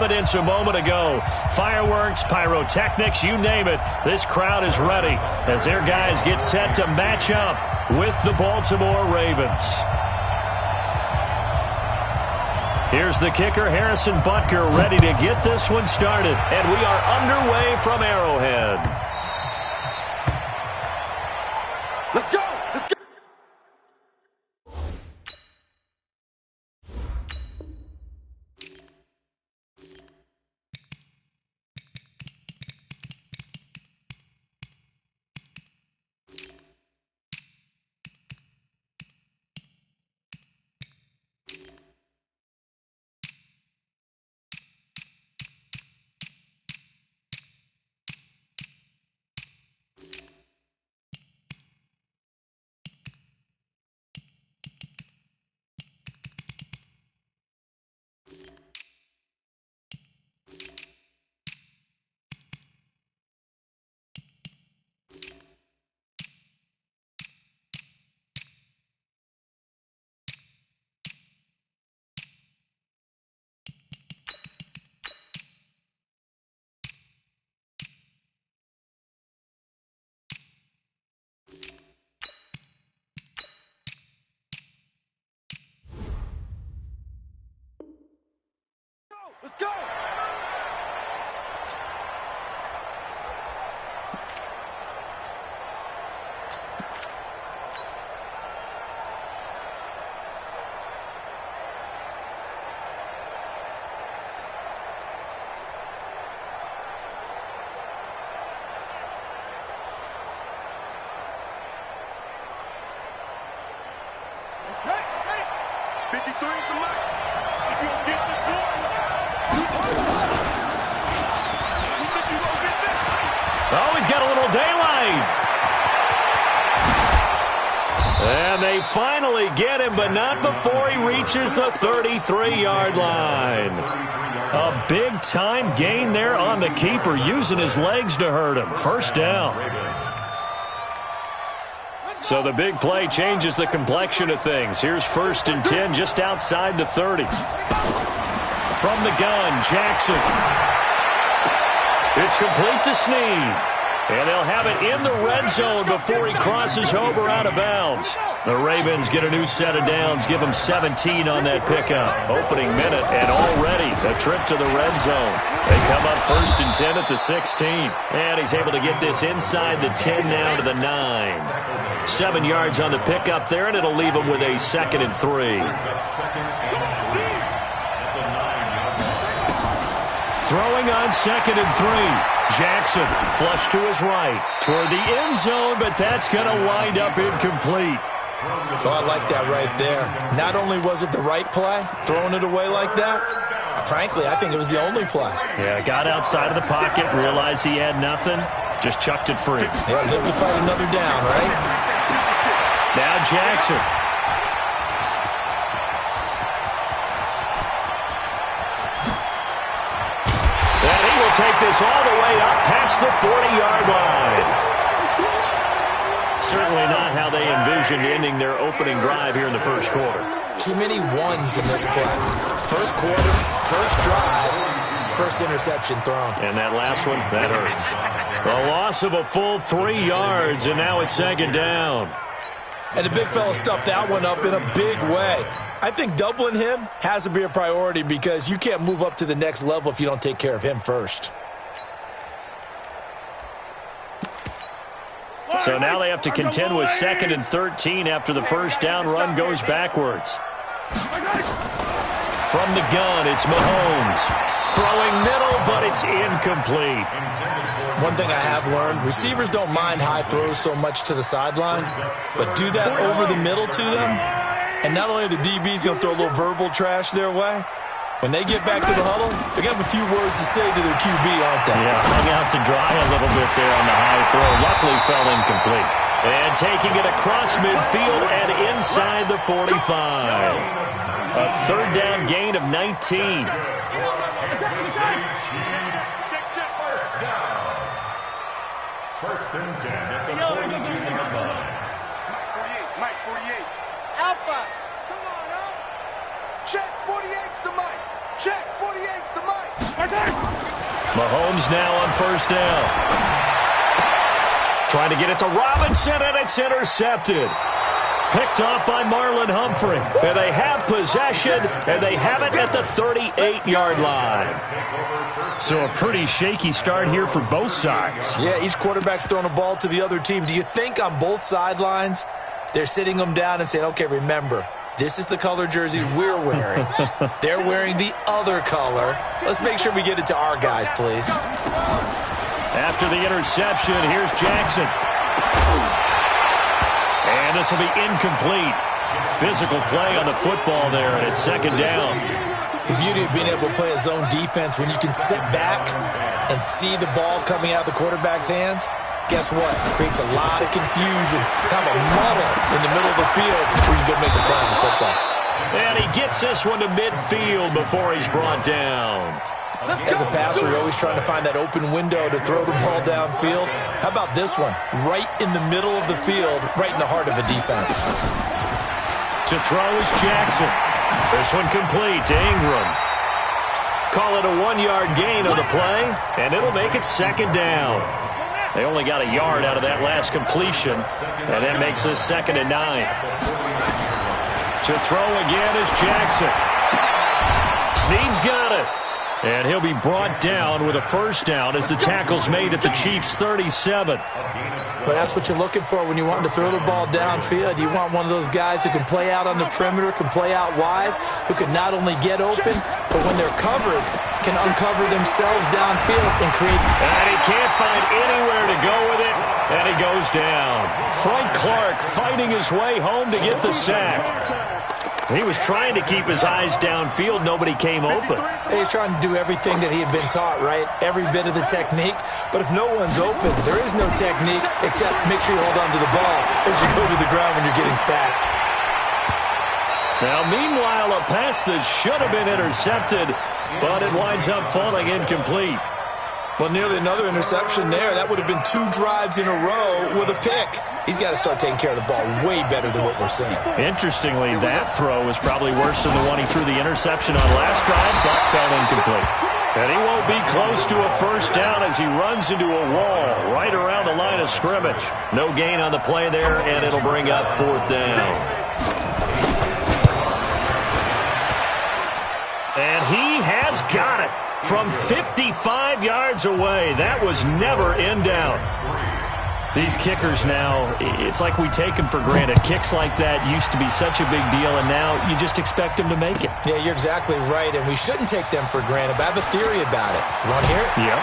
evidence a moment ago. Fireworks, pyrotechnics, you name it. This crowd is ready as their guys get set to match up with the Baltimore Ravens. Here's the kicker, Harrison Butker, ready to get this one started. And we are underway from Arrowhead. Let's go! Let's go! Let's go! Okay, ready? 53 is the mark. If you don't get this ball. Oh, he's got a little daylight. And they finally get him, but not before he reaches the 33-yard line. A big-time gain there on the keeper, using his legs to hurt him. First down. So the big play changes the complexion of things. Here's 1st and 10 just outside the 30. From the gun, Jackson. It's complete to Snead. And they'll have it in the red zone before he crosses over out of bounds. The Ravens get a new set of downs, give them 17 on that pickup. Opening minute, and already a trip to the red zone. They come up 1st and 10 at the 16. And he's able to get this inside the 10 now to the 9. 7 yards on the pickup there, and it'll leave him with a 2nd and 3. Throwing on 2nd and 3. Jackson flush to his right toward the end zone, but that's going to wind up incomplete. Oh, I like that right there. Not only was it the right play, throwing it away like that, frankly, I think it was the only play. Yeah, got outside of the pocket, realized he had nothing, just chucked it free. Yeah, live to fight another down, right? Now Jackson. Take this all the way up past the 40-yard line. Certainly not how they envisioned ending their opening drive here in the first quarter. Too many ones in this play. First quarter, first drive, first interception thrown. And that last one, that hurts. The loss of a full 3 yards, and now it's 2nd down. And the big fella stuffed that one up in a big way. I think doubling him has to be a priority because you can't move up to the next level if you don't take care of him first. So now they have to contend with 2nd and 13 after the first down run goes backwards. From the gun, it's Mahomes. Throwing middle, but it's incomplete. One thing I have learned, receivers don't mind high throws so much to the sideline, but do that over the middle to them, and not only are the DBs going to throw a little verbal trash their way, when they get back to the huddle, they're going to have a few words to say to their QB, aren't they? Yeah, hung out to dry a little bit there on the high throw. Luckily fell incomplete. And taking it across midfield and inside the 45. A 3rd down gain of 19. First and 10 at the 42-yard line. Mike 48. Alpha. Come on, Alpha. Check 48's the Mike. Check 48's the Mike. Mahomes now on first down. Trying to get it to Robinson, and it's intercepted. Picked off by Marlon Humphrey. And they have possession, and they have it at the 38-yard line. So a pretty shaky start here for both sides. Yeah, each quarterback's throwing a ball to the other team. Do you think on both sidelines they're sitting them down and saying, okay, remember, this is the color jersey we're wearing. They're wearing the other color. Let's make sure we get it to our guys, please. After the interception, here's Jackson. And this will be incomplete. Physical play on the football there, and it's second down. The beauty of being able to play a zone defense when you can sit back and see the ball coming out of the quarterback's hands, guess what? It creates a lot of confusion, kind of a muddle in the middle of the field before you go make a play on the football. And he gets this one to midfield before he's brought down. As a passer, you're always trying to find that open window to throw the ball downfield. How about this one? Right in the middle of the field, right in the heart of a defense. To throw is Jackson. This one complete to Ingram. Call it a 1-yard gain on the play, and it'll make it second down. They only got a yard out of that last completion, and that makes this 2nd and 9. To throw again is Jackson. Snead's got it. And he'll be brought down with a first down as the tackle's made at the Chiefs' 37. But that's what you're looking for when you want to throw the ball downfield. You want one of those guys who can play out on the perimeter, can play out wide, who can not only get open, but when they're covered, can uncover themselves downfield and create. And he can't find anywhere to go with it, and he goes down. Frank Clark fighting his way home to get the sack. He was trying to keep his eyes downfield. Nobody came open. He's trying to do everything that he had been taught, right? Every bit of the technique. But if no one's open, there is no technique except make sure you hold on to the ball as you go to the ground when you're getting sacked. Now, meanwhile, a pass that should have been intercepted, but it winds up falling incomplete. Well, nearly another interception there. That would have been 2 drives in a row with a pick. He's got to start taking care of the ball way better than what we're seeing. Interestingly, that throw was probably worse than the one he threw the interception on last drive, but fell incomplete. And he won't be close to a first down as he runs into a wall right around the line of scrimmage. No gain on the play there, and it'll bring up 4th down. And he has got it from 55 yards away. That was never in doubt. These kickers now, it's like we take them for granted. Kicks like that used to be such a big deal, and now you just expect them to make it. Yeah, you're exactly right, and we shouldn't take them for granted, but I have a theory about it. You want to hear it? Yeah.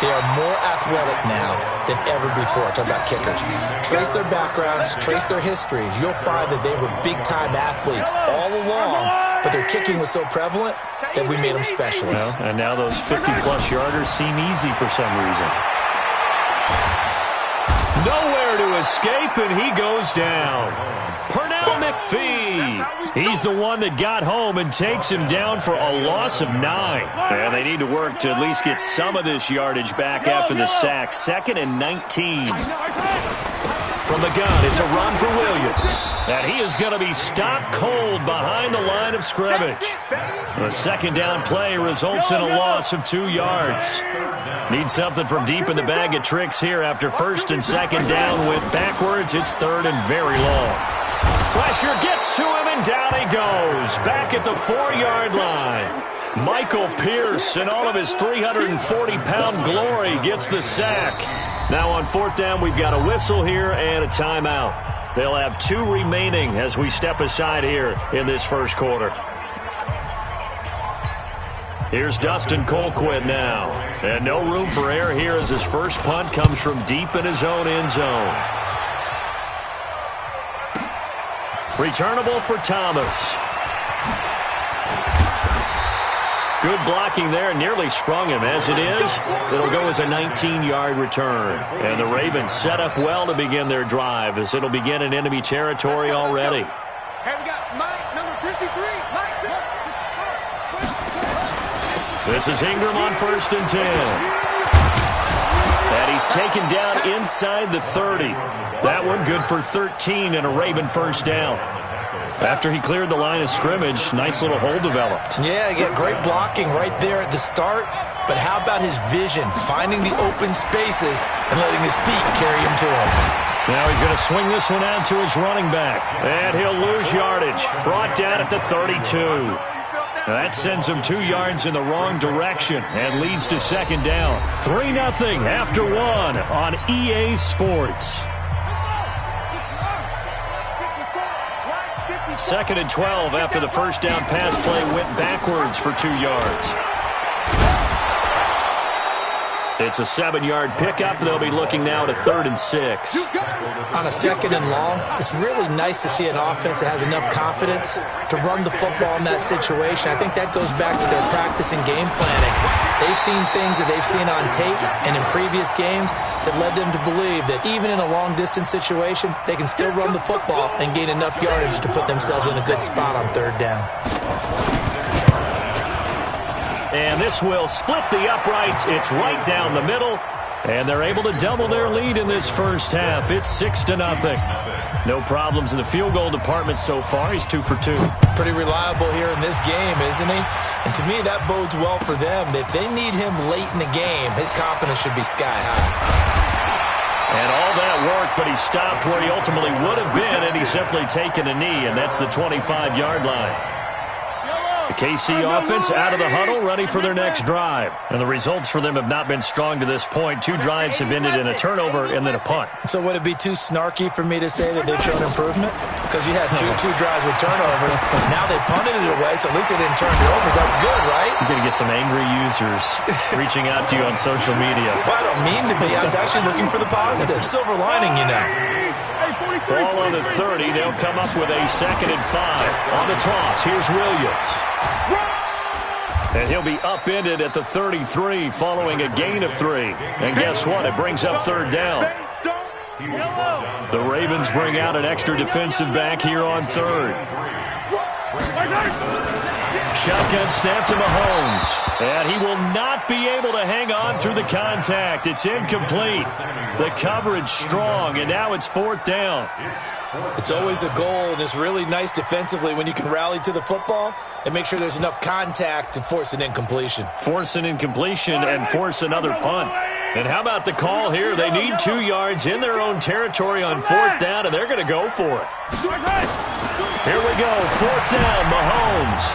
They are more athletic now than ever before. I'm talking about kickers. Trace their backgrounds, trace their histories. You'll find that they were big-time athletes all along, but their kicking was so prevalent that we made them specialists. Well, and now those 50-plus yarders seem easy for some reason. Nowhere to escape, and he goes down. Pernell McPhee. He's the one that got home and takes him down for a loss of 9. And they need to work to at least get some of this yardage back after the sack. 2nd and 19. From the gun, it's a run for Williams. And he is going to be stopped cold behind the line of scrimmage. The 2nd down play results in a loss of 2 yards. Need something from deep in the bag of tricks here after 1st and 2nd down went backwards. It's 3rd and very long. Pressure gets to him, and down he goes. Back at the 4-yard line. Michael Pierce, in all of his 340-pound glory, gets the sack. Now on 4th down, we've got a whistle here and a timeout. They'll have 2 remaining as we step aside here in this first quarter. Here's Dustin Colquitt now. And no room for error here as his first punt comes from deep in his own end zone. Returnable for Thomas. Good blocking there, nearly sprung him. As it is, it'll go as a 19-yard return. And the Ravens set up well to begin their drive as it'll begin in enemy territory already. Hey, we got Mike, number 53. Mike. This is Ingram on 1st and 10. And he's taken down inside the 30. That one good for 13 and a Raven first down. After he cleared the line of scrimmage, nice little hole developed. Yeah, great blocking right there at the start. But how about his vision, finding the open spaces and letting his feet carry him to him? Now he's going to swing this one out to his running back. And he'll lose yardage. Brought down at the 32. That sends him 2 yards in the wrong direction and leads to second down. 3-0 after 1 on EA Sports. 2nd and 12 after the first down pass play went backwards for 2 yards. It's a 7-yard pickup. They'll be looking now to 3rd and 6. On a 2nd and long, it's really nice to see an offense that has enough confidence to run the football in that situation. I think that goes back to their practice and game planning. They've seen things that they've seen on tape and in previous games that led them to believe that even in a long-distance situation, they can still run the football and gain enough yardage to put themselves in a good spot on 3rd down. And this will split the uprights. It's right down the middle. And they're able to double their lead in this first half. It's 6-0. No problems in the field goal department so far. He's 2 for 2. Pretty reliable here in this game, isn't he? And to me, that bodes well for them. If they need him late in the game, his confidence should be sky high. And all that work, but he stopped where he ultimately would have been, and he's simply taken a knee, and that's the 25-yard line. The KC offense out of the huddle, ready for their next drive. And the results for them have not been strong to this point. 2 drives have ended in a turnover and then a punt. So would it be too snarky for me to say that they've shown improvement? Because you had two drives with turnovers. Now they punted it away, so at least they didn't turn it over. That's good, right? You're going to get some angry users reaching out to you on social media. Well, I don't mean to be. I was actually looking for the positive. Silver lining, you know. Ball on the 30. They'll come up with a 2nd and 5. On the toss, here's Williams. And he'll be upended at the 33 following a gain of 3. And guess what? It brings up 3rd down. The Ravens bring out an extra defensive back here on 3rd. Shotgun snap to Mahomes. And he will not be able to hang on through the contact. It's incomplete. The coverage strong, and now it's 4th down. It's always a goal, and it's really nice defensively when you can rally to the football and make sure there's enough contact to force an incompletion. Force an incompletion and force another punt. And how about the call here? They need 2 yards in their own territory on 4th down, and they're going to go for it. Here we go, 4th down, Mahomes.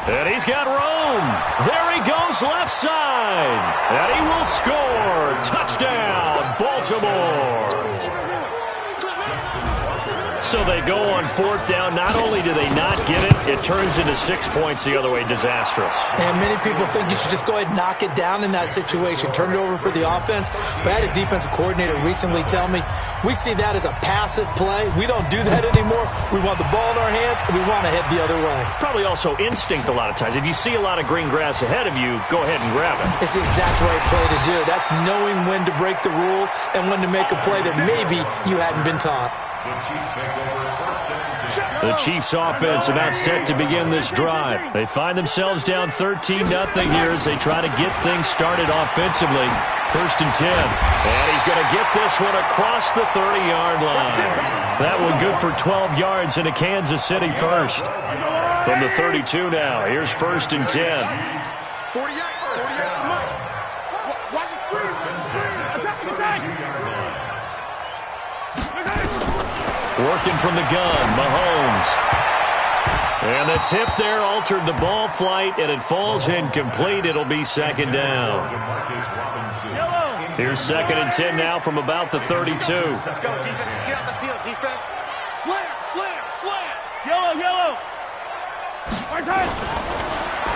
And he's got room. There he goes, left side. And he will score. Touchdown, Baltimore. So they go on 4th down. Not only do they not get it, it turns into 6 points the other way. Disastrous. And many people think you should just go ahead and knock it down in that situation. Turn it over for the offense. But I had a defensive coordinator recently tell me, we see that as a passive play. We don't do that anymore. We want the ball in our hands, and we want to head the other way. It's probably also instinct a lot of times. If you see a lot of green grass ahead of you, go ahead and grab it. It's the exact right play to do. That's knowing when to break the rules and when to make a play that maybe you hadn't been taught. The Chiefs offense about set to begin this drive. They find themselves down 13-0 here as they try to get things started offensively. 1st and 10. And he's going to get this one across the 30-yard line. That one good for 12 yards into Kansas City first. From the 32 now, here's 1st and 10. 48, come on. Watch the screen. Attack. Working from the gun, Mahomes. And the tip there altered the ball flight, and it falls incomplete. It'll be 2nd down. Here's 2nd and 10 now from about the 32. Let's go, defense. Let's get out the field, defense. Slam. Yellow.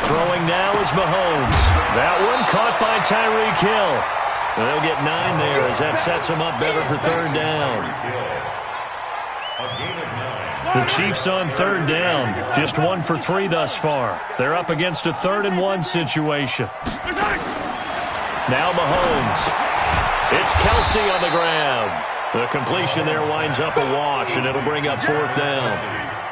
Throwing now is Mahomes. That one caught by Tyreek Hill. They'll get 9 there as that sets them up better for 3rd down. The Chiefs on 3rd down. Just 1 for 3 thus far. They're up against a 3rd and 1 situation. Now Mahomes. It's Kelsey on the ground. The completion there winds up a wash, and it'll bring up 4th down.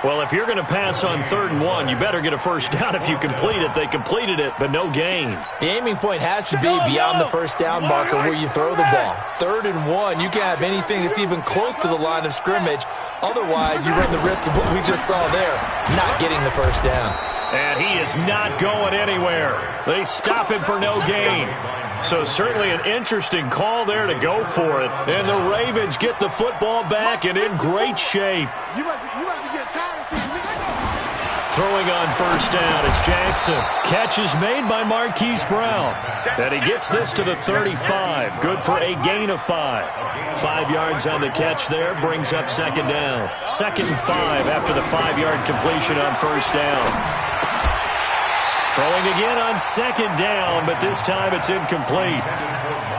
Well, if you're going to pass on 3rd and 1, you better get a first down if you complete it. They completed it, but no gain. The aiming point has to be beyond the first down marker where you throw the ball. 3rd and 1, you can't have anything that's even close to the line of scrimmage. Otherwise, you run the risk of what we just saw there, not getting the first down. And he is not going anywhere. They stop him for no gain. So certainly an interesting call there to go for it. And the Ravens get the football back and in great shape. You must be getting tired of seeing me. Throwing on first down, it's Jackson. Catch is made by Marquise Brown. And he gets this to the 35. Good for a gain of 5. 5 yards on the catch there, brings up 2nd down. 2nd and 5 after the 5-yard completion on first down. Throwing again on 2nd down, but this time it's incomplete.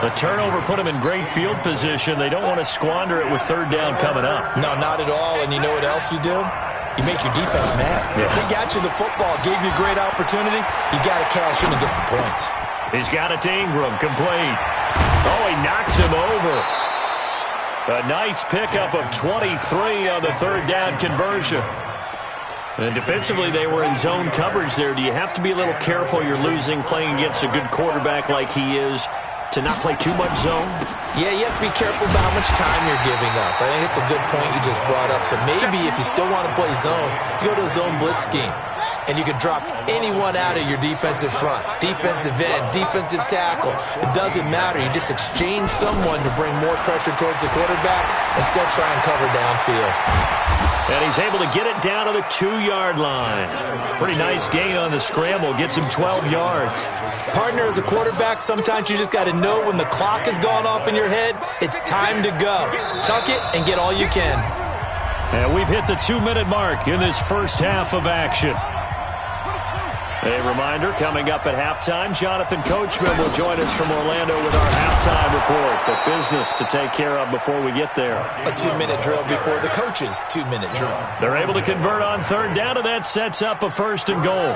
The turnover put them in great field position. They don't want to squander it with 3rd down coming up. No, not at all. And you know what else you do? You make your defense mad. Yeah. They got you the football, gave you a great opportunity. You got to cash in and get some points. He's got it to Ingram, complete. Oh, he knocks him over. A nice pickup of 23 on the 3rd down conversion. And defensively, they were in zone coverage there. Do you have to be a little careful you're losing playing against a good quarterback like he is to not play too much zone? Yeah, you have to be careful about how much time you're giving up. I think it's a good point you just brought up. So maybe if you still want to play zone, you go to a zone blitz scheme. And you can drop anyone out of your defensive front. Defensive end, defensive tackle. It doesn't matter. You just exchange someone to bring more pressure towards the quarterback and still try and cover downfield. And he's able to get it down to the 2-yard line. Pretty nice gain on the scramble. Gets him 12 yards. Partner, as a quarterback, sometimes you just got to know when the clock has gone off in your head, it's time to go. Tuck it and get all you can. And we've hit the 2-minute mark in this first half of action. A reminder, coming up at halftime, Jonathan Coachman will join us from Orlando with our halftime report. But business to take care of before we get there. A 2-minute drill before the coach's 2-minute drill. They're able to convert on 3rd down, and that sets up a 1st and goal.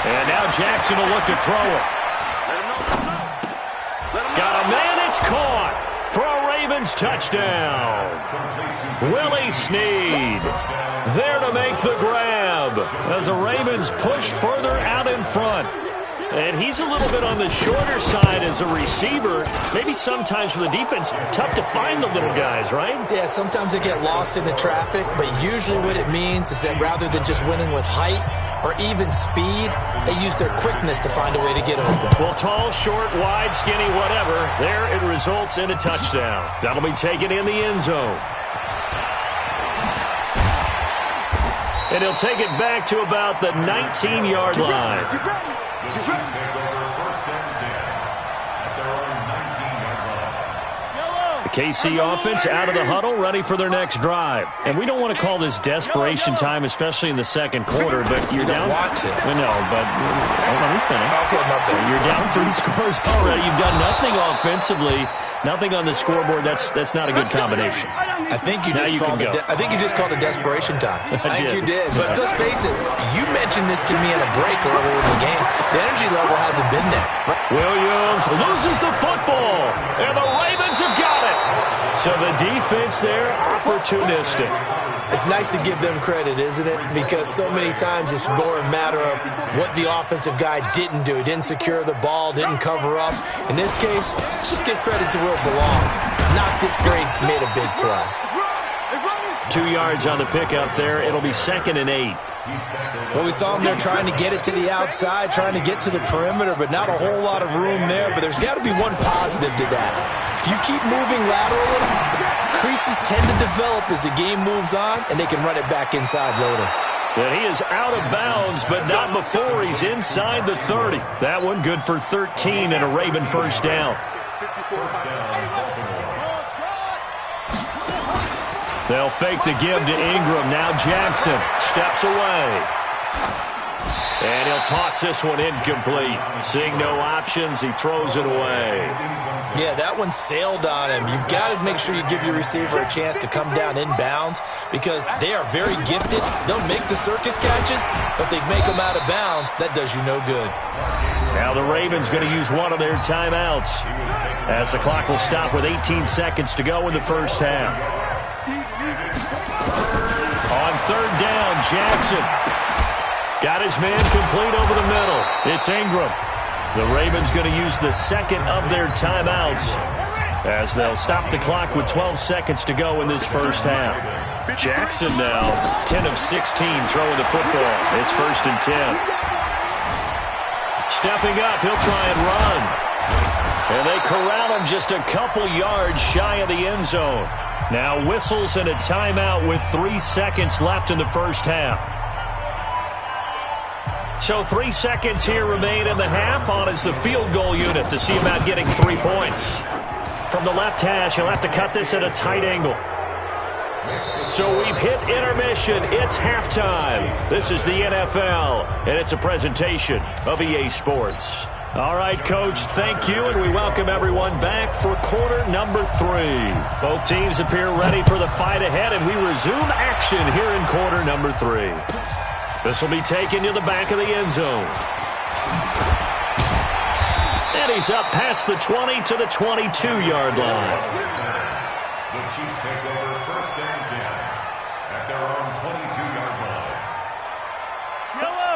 And now Jackson will look to throw it. Got a man, it's caught for a Ravens touchdown. Willie Snead there to make the grab as the Ravens push further out in front. And he's a little bit on the shorter side as a receiver. Maybe sometimes for the defense, tough to find the little guys, right? Yeah, sometimes they get lost in the traffic, but usually what it means is that rather than just winning with height or even speed, they use their quickness to find a way to get open. Well, tall, short, wide, skinny, whatever, there it results in a touchdown. That'll be taken in the end zone. And he'll take it back to about the 19-yard line. The KC offense out of the huddle, ready for their next drive. And we don't want to call this desperation time, especially in the 2nd quarter, but you're down. Want to. No, but let me finish. Okay, my bad. You're down 3 scores already. You've done nothing offensively, nothing on the scoreboard. That's not a good combination. I think you just called it desperation time. I think you did. But let's face it, you mentioned this to me in a break earlier in the game. The energy level hasn't been there. Williams loses the football, and the Ravens have got it. So the defense there, opportunistic. It's nice to give them credit, isn't it? Because so many times it's more a matter of what the offensive guy didn't do. He didn't secure the ball, didn't cover up. In this case, let's just give credit to where it belongs. Knocked it free, made a big play. 2 yards on the pickup there. It'll be 2nd and 8. Well, we saw him there trying to get it to the outside, trying to get to the perimeter, but not a whole lot of room there. But there's got to be one positive to that. If you keep moving laterally, creases tend to develop as the game moves on, and they can run it back inside later. And he is out of bounds, but not before he's inside the 30. That one good for 13 and a Raven first down. They'll fake the give to Ingram. Now Jackson steps away. And he'll toss this one incomplete. Seeing no options, he throws it away. Yeah, that one sailed on him. You've got to make sure you give your receiver a chance to come down inbounds because they are very gifted. They'll make the circus catches, but they make them out of bounds. That does you no good. Now the Ravens going to use one of their timeouts as the clock will stop with 18 seconds to go in the first half. On third down, Jackson got his man complete over the middle. It's Ingram. The Ravens going to use the second of their timeouts as they'll stop the clock with 12 seconds to go in this first half. Jackson now 10 of 16 throwing the football. It's 1st and 10. Stepping up, he'll try and run. And they corral him just a couple yards shy of the end zone. Now whistles and a timeout with 3 seconds left in the first half. So 3 seconds here remain in the half. On is the field goal unit to see about getting 3 points. From the left hash, he'll have to cut this at a tight angle. So we've hit intermission. It's halftime. This is the NFL, and it's a presentation of EA Sports. All right, Coach, thank you, and we welcome everyone back for quarter number 3. Both teams appear ready for the fight ahead, and we resume action here in quarter number 3. This will be taken to the back of the end zone. And he's up past the 20 to the 22-yard line. The Chiefs take over 1st and 10 at their own 22-yard line.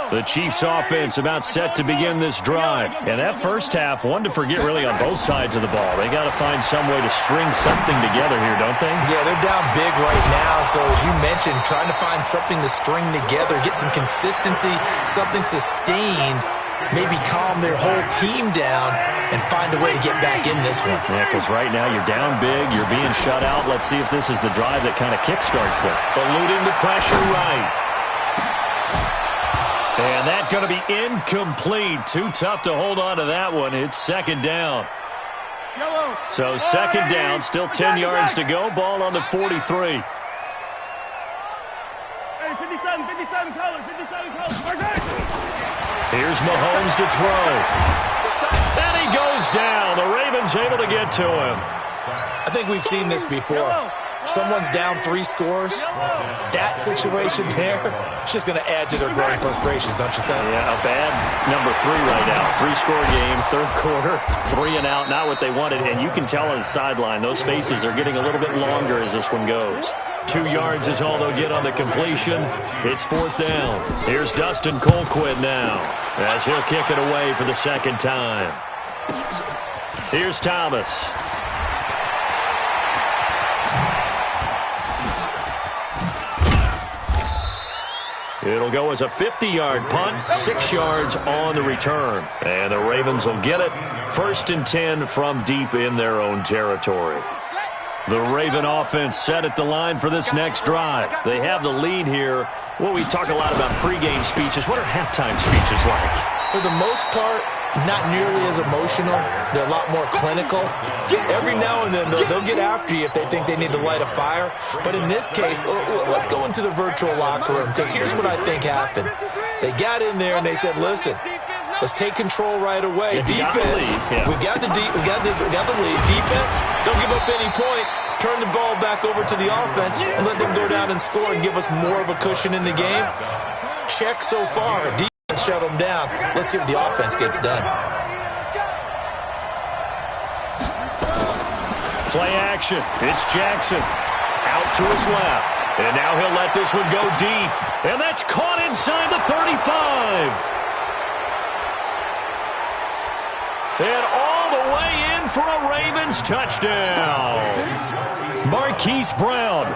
The Chiefs offense about set to begin this drive. And that first half, one to forget really on both sides of the ball. They got to find some way to string something together here, don't they? Yeah, they're down big right now. So as you mentioned, trying to find something to string together, get some consistency, something sustained, maybe calm their whole team down and find a way to get back in this one. Yeah, because right now you're down big, you're being shut out. Let's see if this is the drive that kind of kickstarts them. Eluding the pressure right. And that's going to be incomplete. Too tough to hold on to that one. It's 2nd down. So 2nd down, still 10 yards to go. Ball on the 43. Hey, 57 colors. Here's Mahomes to throw. And he goes down. The Ravens able to get to him. I think we've seen this before. Someone's down 3 scores. That situation there, it's just going to add to their growing frustrations, don't you think? Yeah, a bad number 3 right now. 3-score game, 3rd quarter, 3 and out, not what they wanted. And you can tell on the sideline, those faces are getting a little bit longer as this one goes. 2 yards is all they'll get on the completion. It's 4th down. Here's Dustin Colquitt now as he'll kick it away for the 2nd time. Here's Thomas. It'll go as a 50-yard punt, 6 yards on the return. And the Ravens will get it. 1st and 10 from deep in their own territory. The Raven offense set at the line for this next drive. They have the lead here. Well, we talk a lot about pregame speeches. What are halftime speeches like? For the most part, not nearly as emotional. They're a lot more clinical. Every now and then, they'll get after you if they think they need to light a fire. But in this case, let's go into the virtual locker room, because here's what I think happened. They got in there and they said, listen, let's take control right away. Defense, we got the lead. Defense, don't give up any points. Turn the ball back over to the offense and let them go down and score and give us more of a cushion in the game. Check so far. Defense shut them down. Let's see what the offense gets done. Play action. It's Jackson. Out to his left. And now he'll let this one go deep. And that's caught inside the 35. And all the way in for a Ravens touchdown. Marquise Brown,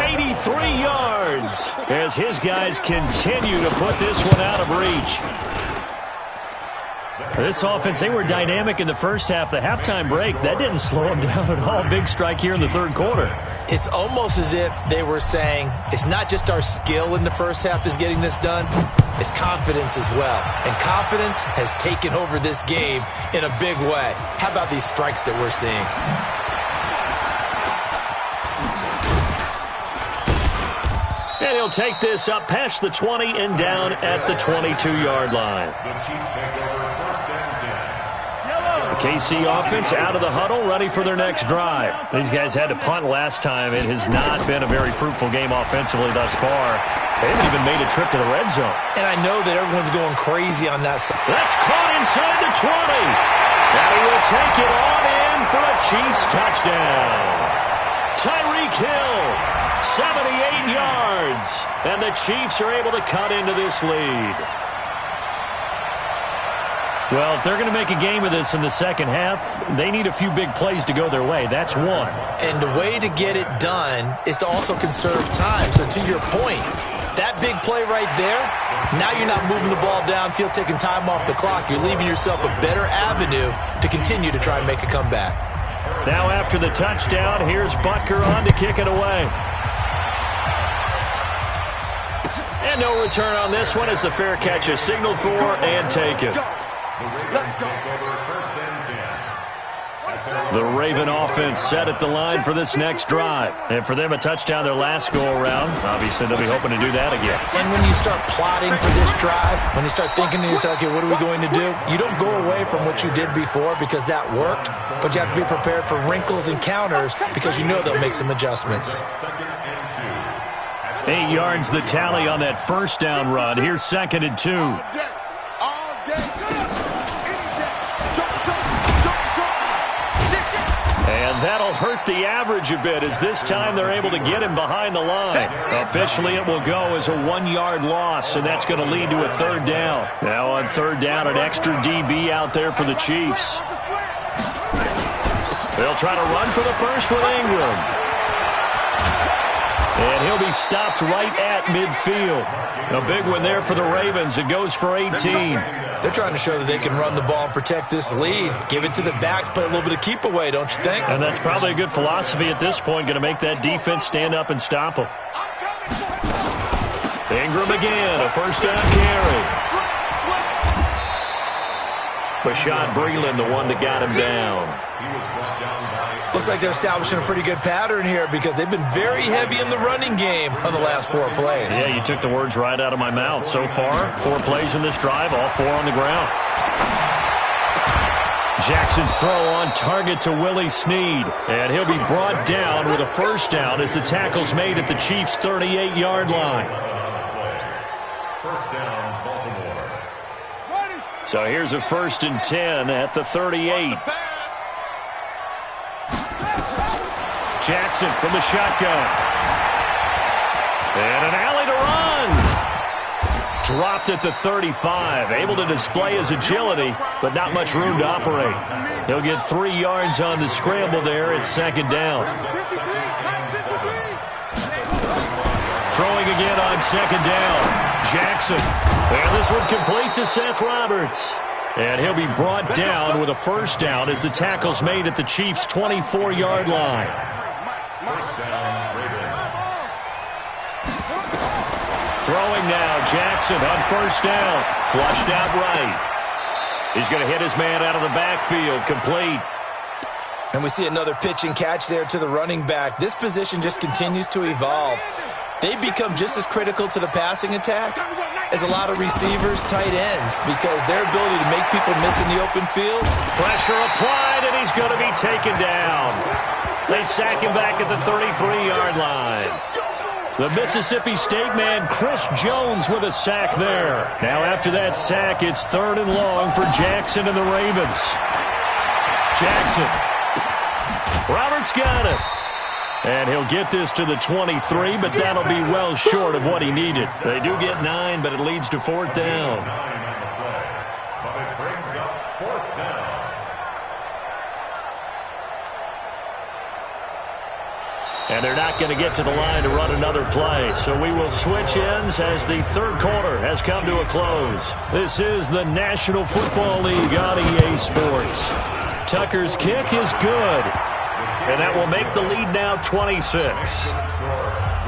83 yards, as his guys continue to put this one out of reach. This offense, they were dynamic in the first half. The halftime break, that didn't slow them down at all. Big strike here in the 3rd quarter. It's almost as if they were saying, it's not just our skill in the first half that's getting this done, it's confidence as well. And confidence has taken over this game in a big way. How about these strikes that we're seeing? And he'll take this up past the 20 and down at the 22-yard line. The Chiefs take over first and 10. The KC offense out of the huddle, ready for their next drive. These guys had to punt last time. It has not been a very fruitful game offensively thus far. They haven't even made a trip to the red zone. And I know that everyone's going crazy on that side. That's caught inside the 20. And he will take it on in for a Chiefs touchdown. Tyreek Hill, 78 yards. And the Chiefs are able to cut into this lead. Well, if they're going to make a game of this in the second half, they need a few big plays to go their way. That's one. And the way to get it done is to also conserve time. So to your point, that big play right there, now you're not moving the ball downfield, taking time off the clock. You're leaving yourself a better avenue to continue to try and make a comeback. Now after the touchdown, here's Butker on to kick it away. And no return on this one as the fair catch is signaled for and taken. The Ravens take over first and 10. The Raven offense set at the line for this next drive. And for them, a touchdown their last go-around. Obviously, they'll be hoping to do that again. And when you start plotting for this drive, when you start thinking to yourself, okay, what are we going to do? You don't go away from what you did before because that worked, but you have to be prepared for wrinkles and counters because you know they'll make some adjustments. 8 yards the tally on that first down run. Here's 2nd and 2. And that'll hurt the average a bit as this time they're able to get him behind the line. Officially, it will go as a 1-yard loss, and that's going to lead to a third down. Now on third down, an extra DB out there for the Chiefs. They'll try to run for the first with Ingram. And he'll be stopped right at midfield. A big one there for the Ravens. It goes for 18. They're trying to show that they can run the ball and protect this lead. Give it to the backs, play a little bit of keep away, don't you think? And that's probably a good philosophy at this point, going to make that defense stand up and stop them. Ingram again, a first down carry. Bashaud Breeland, the one that got him down. Looks like they're establishing a pretty good pattern here because they've been very heavy in the running game on the last 4 plays. Yeah, you took the words right out of my mouth. So far, 4 plays in this drive, all 4 on the ground. Jackson's throw on target to Willie Snead. And he'll be brought down with a first down as the tackle's made at the Chiefs' 38-yard line. First down, Baltimore. So here's a 1st and 10 at the 38. Jackson from the shotgun. And an alley to run. Dropped at the 35. Able to display his agility, but not much room to operate. He'll get 3 yards on the scramble there at 2nd down. Throwing again on 2nd down. Jackson. And this one complete to Seth Roberts. And he'll be brought down with a first down as the tackle's made at the Chiefs' 24-yard line. First down, Ravens. Throwing now, Jackson on first down. Flushed out right. He's going to hit his man out of the backfield, complete. And we see another pitch and catch there to the running back. This position just continues to evolve. They become just as critical to the passing attack as a lot of receivers, tight ends, because their ability to make people miss in the open field. Pressure applied, and he's going to be taken down. They sack him back at the 33-yard line. The Mississippi State man, Chris Jones, with a sack there. Now after that sack, it's 3rd and long for Jackson and the Ravens. Jackson. Roberts got it. And he'll get this to the 23, but that'll be well short of what he needed. They do get 9, but it leads to 4th down. 9 on the play, but it brings up 4th down. And they're not going to get to the line to run another play. So we will switch ends as the 3rd quarter has come to a close. This is the National Football League on EA Sports. Tucker's kick is good. And that will make the lead now 26.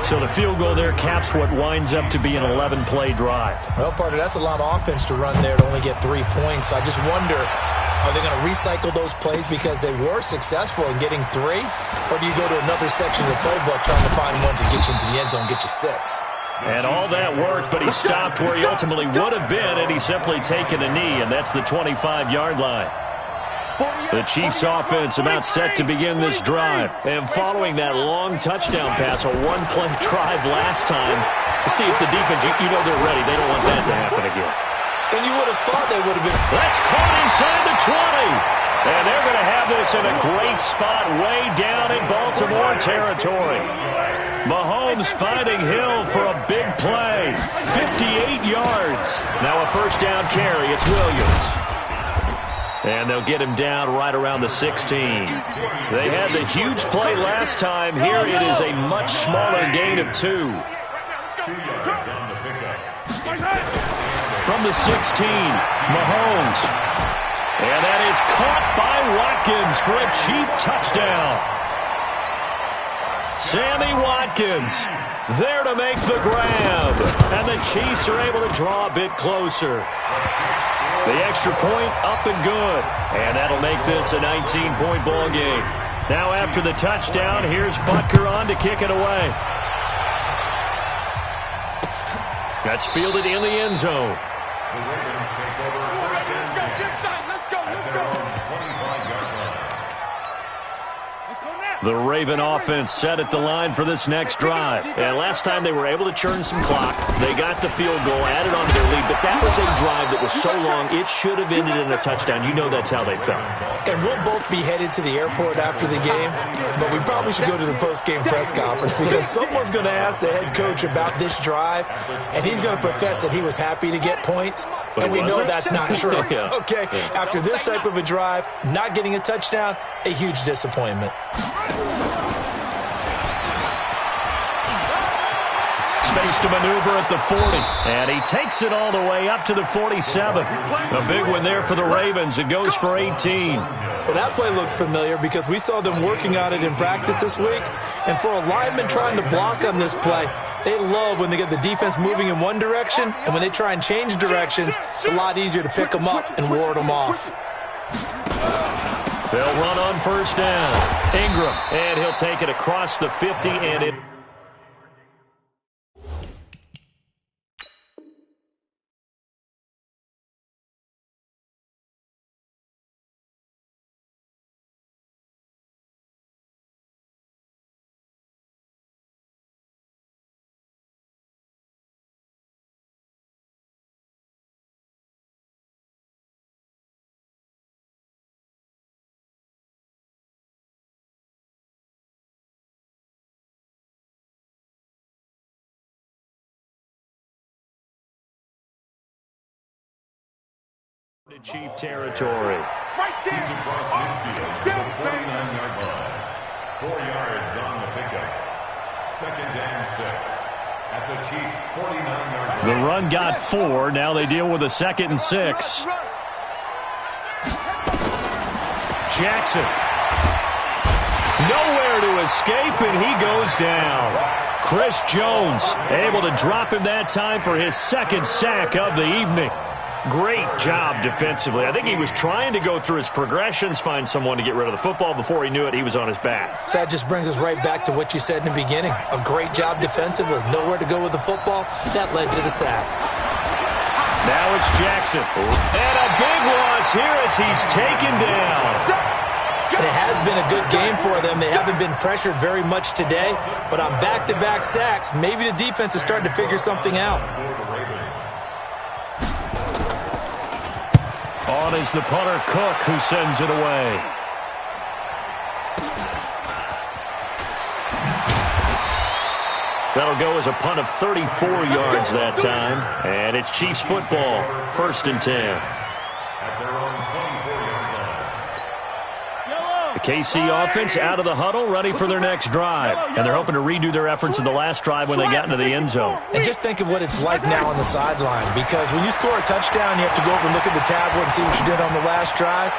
So the field goal there caps what winds up to be an 11-play drive. Well, partner, that's a lot of offense to run there to only get 3 points. So I just wonder, are they going to recycle those plays because they were successful in getting 3? Or do you go to another section of the playbook trying to find ones that get you into the end zone, get you 6? And all that work, but he stopped where he ultimately would have been, and he's simply taken a knee, and that's the 25-yard line. The Chiefs offense about set to begin this drive. And following that long touchdown pass, a one-play drive last time, to see if the defense, you know they're ready. They don't want that to happen again. And you would have thought they would have been. That's caught inside the 20. And they're going to have this in a great spot way down in Baltimore territory. Mahomes finding Hill for a big play. 58 yards. Now a first down carry. It's Williams. And they'll get him down right around the 16. They had the huge play last time. Here it is a much smaller gain of 2. 2 yards on the pickup. From the 16, Mahomes. And that is caught by Watkins for a Chief touchdown. Sammy Watkins there to make the grab. And the Chiefs are able to draw a bit closer. The extra point up and good. And that'll make this a 19-point ball game. Now after the touchdown, here's Butker on to kick it away. That's fielded in the end zone. The Ravens take over first and 10 at their own 25-yard line. The Raven offense set at the line for this next drive. And last time they were able to churn some clock. They got the field goal, added on to their lead. But that was a drive that was so long, it should have ended in a touchdown. You know that's how they felt. And we'll both be headed to the airport after the game. But we probably should go to the post-game press conference because someone's going to ask the head coach about this drive. And he's going to profess that he was happy to get points. And we know that's not true. Okay, after this type of a drive, not getting a touchdown, a huge disappointment. Space to maneuver at the 40. And he takes it all the way up to the 47. A big one there for the Ravens. It goes for 18. Well, that play looks familiar because we saw them working on it in practice this week. And for a lineman trying to block on this play, they love when they get the defense moving in one direction. And when they try and change directions, it's a lot easier to pick them up and ward them off. They'll run on first down. Ingram, and he'll take it across the 50, and it... Chief territory. He's across midfield to the 49-yard line. 4 yards on the pickup. 2nd and 6 at the Chiefs' 49-yard line. The run got 4. Now they deal with a 2nd and 6. Jackson. Nowhere to escape, and he goes down. Chris Jones able to drop him that time for his 2nd sack of the evening. Great job defensively. I think he was trying to go through his progressions, find someone to get rid of the football. Before he knew it, he was on his back. So that just brings us right back to what you said in the beginning. A great job defensively. Nowhere to go with the football. That led to the sack. Now it's Jackson. And a big loss here as he's taken down. And it has been a good game for them. They haven't been pressured very much today. But on back-to-back sacks, maybe the defense is starting to figure something out. On is the punter, Cook, who sends it away. That'll go as a punt of 34 yards that time. And it's Chiefs football, 1st and 10. At their own 24-yard line. The KC offense out of the huddle, ready for their next drive. And they're hoping to redo their efforts in the last drive when they got into the end zone. And just think of what it's like now on the sideline, because when you score a touchdown, you have to go over and look at the tablet and see what you did on the last drive.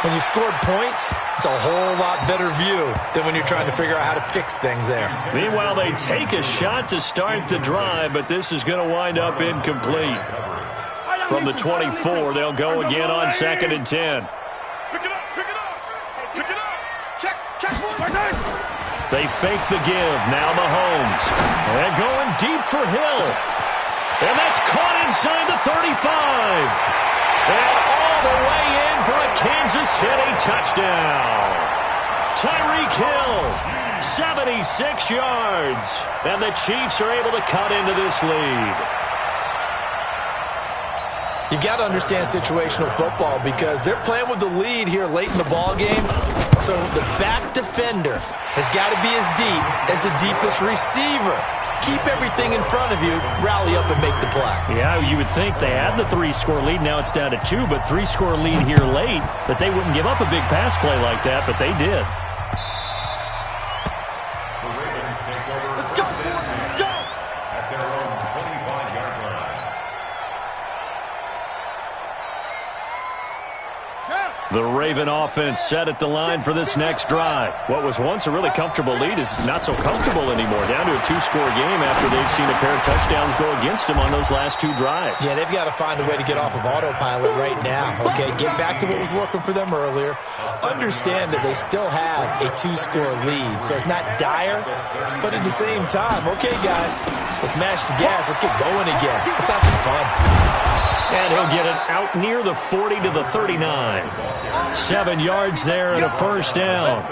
When you scored points, it's a whole lot better view than when you're trying to figure out how to fix things there. Meanwhile, they take a shot to start the drive, but this is going to wind up incomplete. From the 24, they'll go again on 2nd and 10. Pick it up, pick it up. Pick it up. Check, check. They fake the give. Now Mahomes. And going deep for Hill. And that's caught inside the 35. And all the way in for a Kansas City touchdown. Tyreek Hill, 76 yards. And the Chiefs are able to cut into this lead. You've got to understand situational football because they're playing with the lead here late in the ball game. So the back defender has got to be as deep as the deepest receiver. Keep everything in front of you, rally up and make the play. Yeah, you would think they had the 3-score lead. Now it's down to 2, but 3-score lead here late, that they wouldn't give up a big pass play like that, but they did. The Ravens take over. Let's go! Let's go! At their own 25-yard line. The Raven offense set at the line for this next drive. What was once a really comfortable lead is not so comfortable anymore. Down to a 2-score game after they've seen a pair of touchdowns go against them on those last 2 drives. Yeah, they've got to find a way to get off of autopilot right now, okay? Get back to what was working for them earlier. Understand that they still have a 2-score lead, so it's not dire, but at the same time, okay, guys, let's mash the gas. Let's get going again. Let's have some fun. And he'll get it out near the 40 to the 39. 7 yards there and a first down.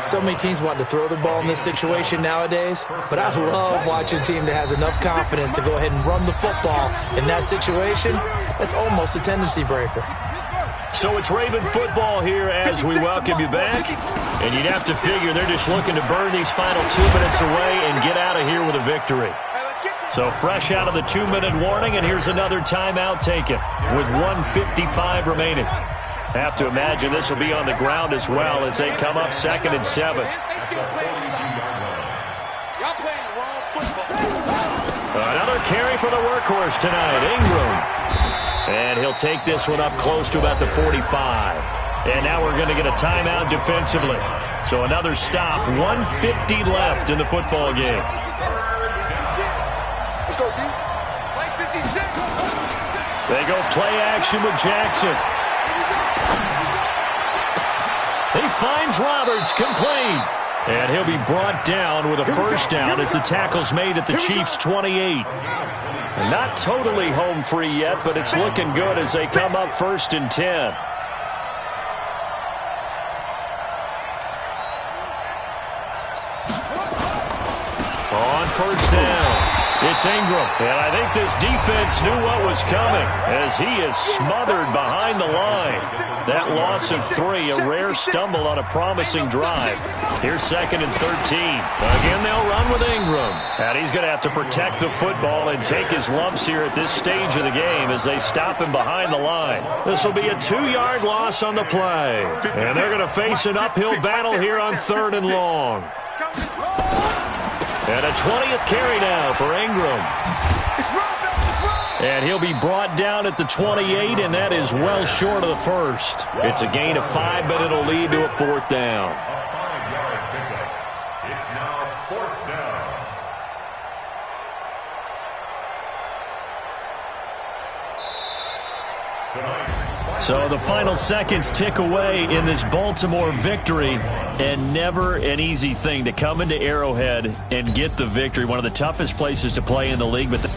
So many teams want to throw the ball in this situation nowadays, but I love watching a team that has enough confidence to go ahead and run the football in that situation. That's almost a tendency breaker. So it's Raven football here as we welcome you back. And you'd have to figure they're just looking to burn these final 2 minutes away and get out of here with a victory. So fresh out of the 2-minute warning, and here's another timeout taken with 1:55 remaining. Have to imagine this will be on the ground as well as they come up 2nd and 7. Another carry for the workhorse tonight, Ingram. And he'll take this one up close to about the 45. And now we're going to get a timeout defensively. So another stop, 1:50 left in the football game. Let's go, D. Play 56. They go play action with Jackson. He finds Roberts, complete. And he'll be brought down with a first down as the tackle's made at the Chiefs' 28. And not totally home free yet, but it's looking good as they come up 1st and 10. On first down, it's Ingram. And I think this defense knew what was coming as he is smothered behind the line. That loss of 3, a rare stumble on a promising drive. Here's 2nd and 13. Again, they'll run with Ingram. And he's going to have to protect the football and take his lumps here at this stage of the game as they stop him behind the line. This will be a 2-yard loss on the play. And they're going to face an uphill battle here on 3rd and long. And a 20th carry now for Ingram. And he'll be brought down at the 28, and that is well short of the first. It's a gain of 5, but it'll lead to a 4th down. A 5-yard pickup. It's now 4th down. So the final seconds tick away in this Baltimore victory, and never an easy thing to come into Arrowhead and get the victory. One of the toughest places to play in the league, but